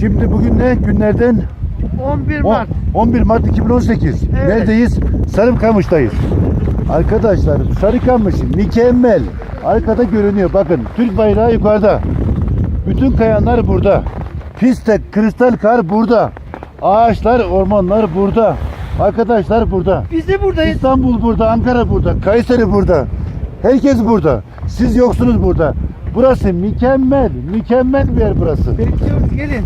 Şimdi bugün ne günlerden? 11 Mart. 11 Mart 2018. Evet. Neredeyiz? Sarıkamış'tayız. Arkadaşlar Sarıkamış mükemmel. Arkada görünüyor. Bakın Türk bayrağı yukarıda. Bütün kayanlar burada. Pistte kristal kar burada. Ağaçlar, ormanlar burada. Arkadaşlar burada. Biz de buradayız. İstanbul burada, Ankara burada, Kayseri burada. Herkes burada. Siz yoksunuz burada. Burası mükemmel. Mükemmel bir yer burası. Bekliyoruz, gelin.